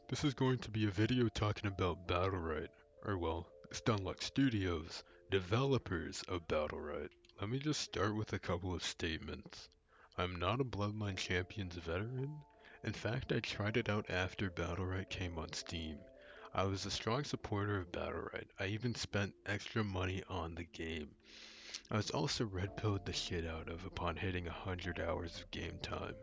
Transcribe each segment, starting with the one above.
This is going to be a video talking about Battlerite, or well, Stunlock Studios, developers of Battlerite. Let me just start with a couple of statements. I'm not a Bloodline Champions veteran. In fact, I tried it out after Battlerite came on Steam. I was a strong supporter of Battlerite. I even spent extra money on the game. I was also red pilled the shit out of upon hitting 100 hours of game time.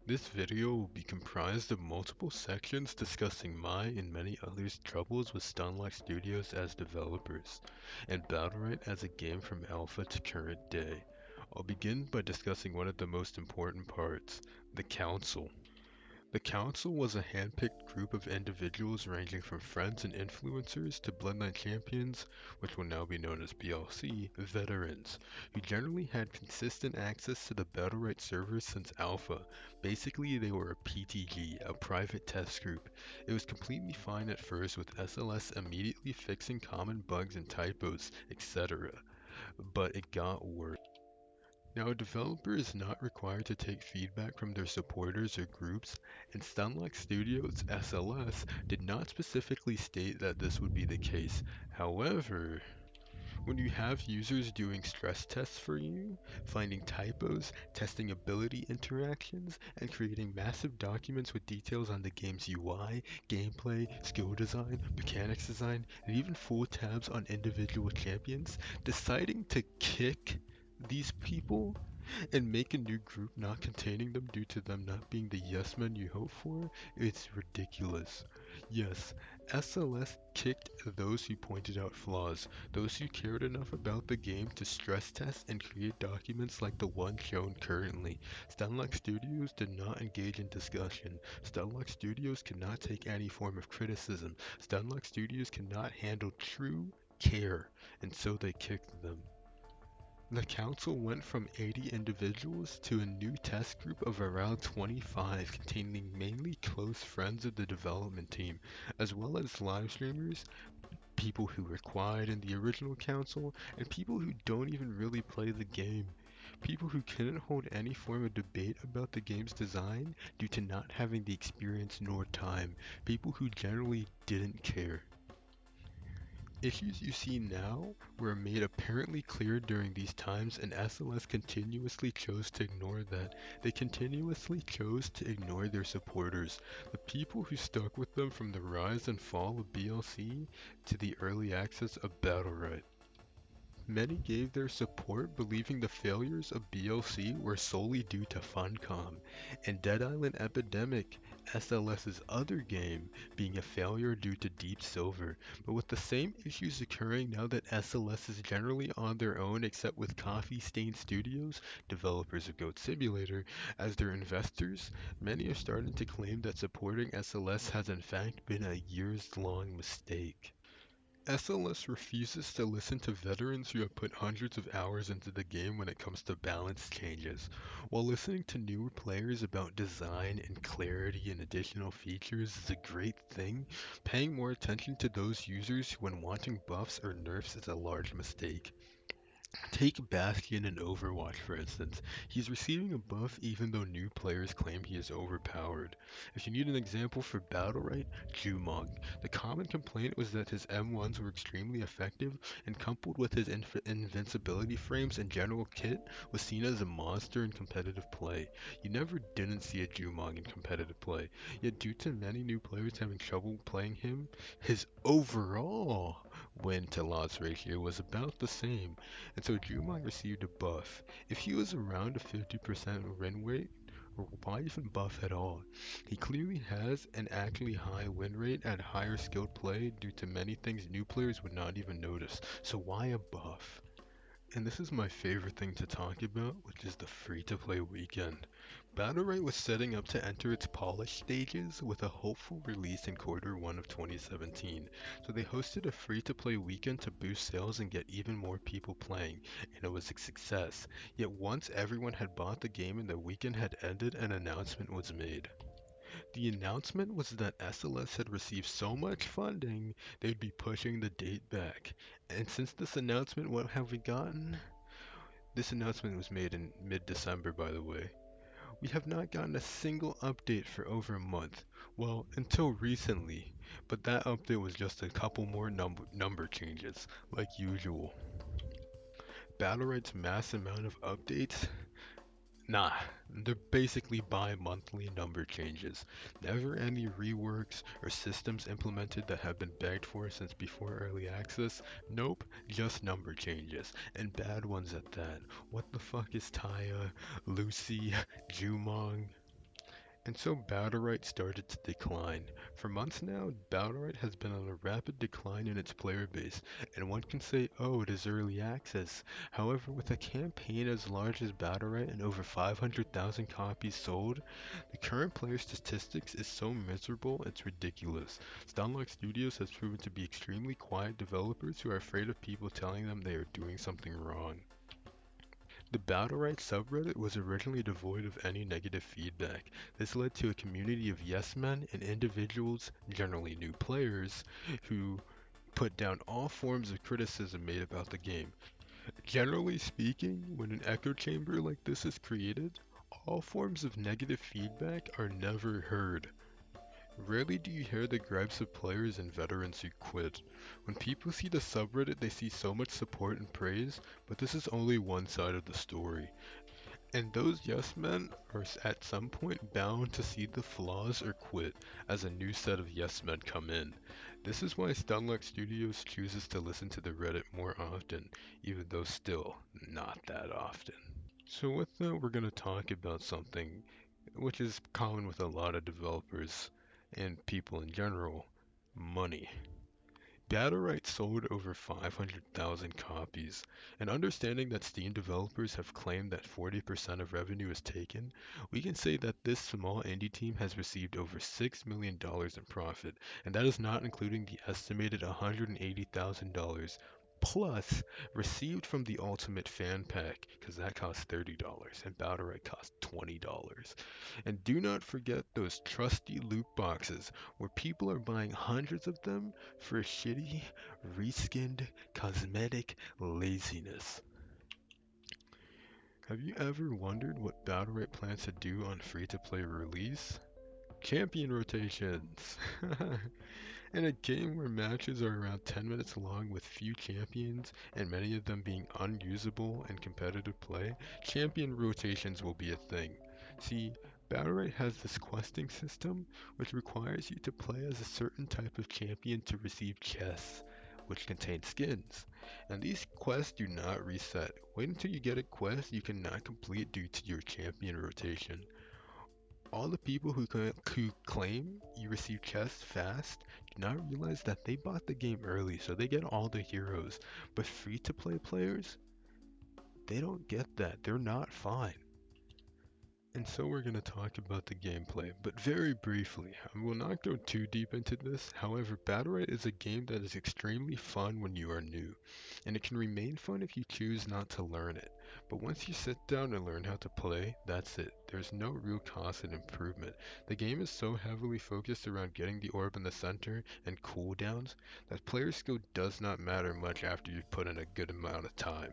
This video will be comprised of multiple sections discussing my and many others' troubles with Stunlock Studios as developers, and Battlerite as a game from alpha to current day. I'll begin by discussing one of the most important parts, the Council. The Council was a handpicked group of individuals ranging from friends and influencers to Bloodline Champions, which will now be known as BLC, veterans, who generally had consistent access to the Battlerite servers since Alpha. Basically, they were a PTG, a private test group. It was completely fine at first with SLS immediately fixing common bugs and typos, etc. But it got worse. Now, a developer is not required to take feedback from their supporters or groups, and Stunlock Studios SLS did not specifically state that this would be the case. However, when you have users doing stress tests for you, finding typos, testing ability interactions, and creating massive documents with details on the game's UI, gameplay, skill design, mechanics design, and even full tabs on individual champions, deciding to kick these people and make a new group not containing them due to them not being the yes men you hope for, it's ridiculous. Yes, SLS kicked those who pointed out flaws, those who cared enough about the game to stress test and create documents like the one shown currently. Stunlock Studios did not engage in discussion. Stunlock Studios cannot take any form of criticism. Stunlock Studios cannot handle true care, and so they kicked them. The council went from 80 individuals to a new test group of around 25 containing mainly close friends of the development team, as well as live streamers, people who were quiet in the original council, and people who don't even really play the game. People who couldn't hold any form of debate about the game's design due to not having the experience nor time. People who generally didn't care. Issues you see now were made apparently clear during these times, and SLS continuously chose to ignore that. They continuously chose to ignore their supporters, the people who stuck with them from the rise and fall of BLC to the early access of Battlerite. Many gave their support believing the failures of BLC were solely due to Funcom, and Dead Island Epidemic, SLS's other game, being a failure due to Deep Silver. But with the same issues occurring now that SLS is generally on their own except with Coffee Stain Studios, developers of Goat Simulator, as their investors, many are starting to claim that supporting SLS has in fact been a years-long mistake. SLS refuses to listen to veterans who have put hundreds of hours into the game when it comes to balance changes. While listening to newer players about design and clarity and additional features is a great thing, paying more attention to those users when wanting buffs or nerfs is a large mistake. Take Bastion in Overwatch for instance. He's receiving a buff even though new players claim he is overpowered. If you need an example for Battlerite, Jumong. The common complaint was that his M1s were extremely effective, and coupled with his invincibility frames and general kit, was seen as a monster in competitive play. You never didn't see a Jumong in competitive play, yet due to many new players having trouble playing him, his overall win to loss ratio was about the same, and so Jumong received a buff. If he was around a 50% win rate, or why even buff at all? He clearly has an actually high win rate and higher skilled play due to many things new players would not even notice. So why a buff? And this is my favorite thing to talk about, which is the free-to-play weekend. Battlerite was setting up to enter its polish stages with a hopeful release in Q1 of 2017, so they hosted a free-to-play weekend to boost sales and get even more people playing, and it was a success. Yet once everyone had bought the game and the weekend had ended, an announcement was made. The announcement was that SLS had received so much funding, they'd be pushing the date back. And since this announcement, what have we gotten? This announcement was made in mid-December, by the way. We have not gotten a single update for over a month. Well, until recently, but that update was just a couple more number changes, like usual. Battlerite's mass amount of updates? Nah, they're basically bi-monthly number changes. Never any reworks or systems implemented that have been begged for since before early access. Nope, just number changes, and bad ones at that. What the fuck is Taya, Lucy, Jumong? And so Battlerite started to decline. For months now, Battlerite has been on a rapid decline in its player base, and one can say, oh, it is early access. However, with a campaign as large as Battlerite and over 500,000 copies sold, the current player statistics is so miserable it's ridiculous. Stunlock Studios has proven to be extremely quiet developers who are afraid of people telling them they are doing something wrong. The Battlerite subreddit was originally devoid of any negative feedback. This led to a community of yes men and individuals, generally new players, who put down all forms of criticism made about the game. Generally speaking, when an echo chamber like this is created, all forms of negative feedback are never heard. Rarely do you hear the gripes of players and veterans who quit. When people see the subreddit, they see so much support and praise, but this is only one side of the story. And those yes men are at some point bound to see the flaws or quit as a new set of yes men come in. This is why Stunlock Studios chooses to listen to the Reddit more often, even though still not that often. So with that, we're going to talk about something which is common with a lot of developers and people in general: money. Battlerite sold over 500,000 copies, and understanding that Steam developers have claimed that 40% of revenue is taken, we can say that this small indie team has received over $6 million in profit, and that is not including the estimated $180,000 plus received from the Ultimate Fan Pack, because that costs $30 and Battlerite costs $20. And do not forget those trusty loot boxes where people are buying hundreds of them for shitty, reskinned, cosmetic laziness. Have you ever wondered what Battlerite plans to do on free-to-play release? Champion rotations! In a game where matches are around 10 minutes long with few champions and many of them being unusable in competitive play, champion rotations will be a thing. See, Battlerite has this questing system which requires you to play as a certain type of champion to receive chests, which contain skins. And these quests do not reset. Wait until you get a quest you cannot complete due to your champion rotation. All the people who claim you receive chests fast do not realize that they bought the game early, so they get all the heroes. But free-to-play players, they don't get that. They're not fine. And so we're going to talk about the gameplay, but very briefly. I will not go too deep into this. However, Battlerite is a game that is extremely fun when you are new, and it can remain fun if you choose not to learn it. But once you sit down and learn how to play, that's it. There's no real constant improvement. The game is so heavily focused around getting the orb in the center and cooldowns that player skill does not matter much after you've put in a good amount of time.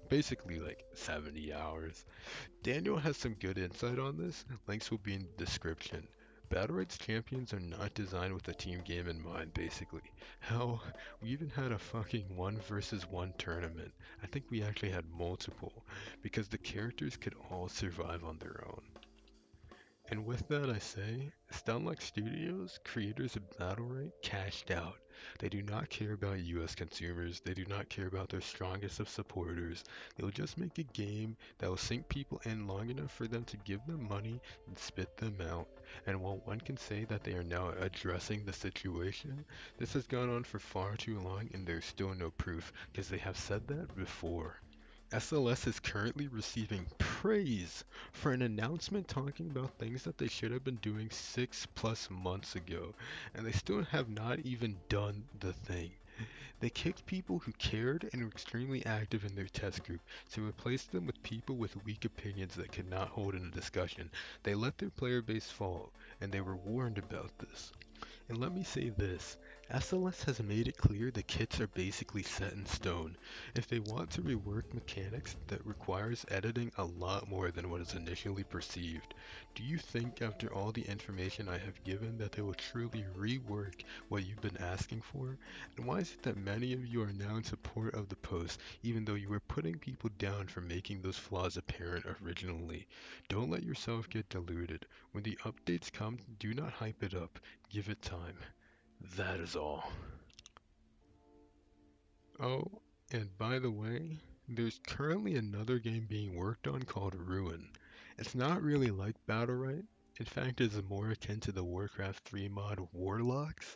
Basically like 70 hours. Daniel has some good insight on this. Links will be in the description. Battlerite's champions are not designed with a team game in mind, basically. Hell, we even had a fucking 1 versus 1 tournament. I think we actually had multiple, because the characters could all survive on their own. And with that I say, Stunlock Studios, creators of Battlerite, cashed out. They do not care about US consumers, they do not care about their strongest of supporters. They will just make a game that will sink people in long enough for them to give them money and spit them out. And while one can say that they are now addressing the situation, this has gone on for far too long and there's still no proof, because they have said that before. SLS is currently receiving praise for an announcement talking about things that they should have been doing 6+ months ago, and they still have not even done the thing. They kicked people who cared and were extremely active in their test group to replace them with people with weak opinions that could not hold in a discussion. They let their player base fall, and they were warned about this. And let me say this, SLS has made it clear the kits are basically set in stone. If they want to rework mechanics, that requires editing a lot more than what is initially perceived. Do you think after all the information I have given that they will truly rework what you've been asking for? And why is it that many of you are now in support of the post, even though you were putting people down for making those flaws apparent originally? Don't let yourself get deluded. When the updates come, do not hype it up. Give it time. That is all. Oh, and by the way, there's currently another game being worked on called Ruin. It's not really like Battlerite. In fact, it's more akin to the Warcraft 3 mod Warlocks,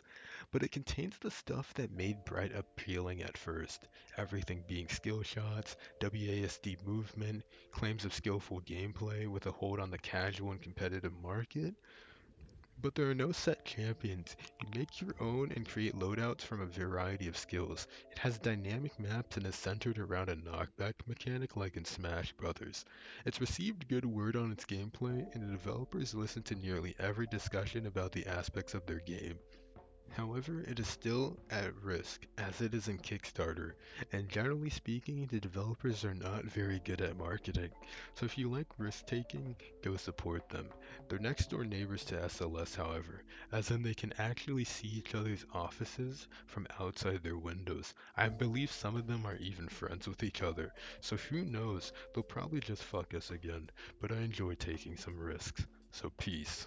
but it contains the stuff that made Bright appealing at first. Everything being skill shots, WASD movement, claims of skillful gameplay with a hold on the casual and competitive market. But there are no set champions. You make your own and create loadouts from a variety of skills. It has dynamic maps and is centered around a knockback mechanic like in Smash Brothers. It's received good word on its gameplay, and the developers listen to nearly every discussion about the aspects of their game. However, it is still at risk, as it is in Kickstarter, and generally speaking, the developers are not very good at marketing. So if you like risk-taking, go support them. They're next door neighbors to SLS, however, as in they can actually see each other's offices from outside their windows. I believe some of them are even friends with each other, so who knows, they'll probably just fuck us again, but I enjoy taking some risks. So peace.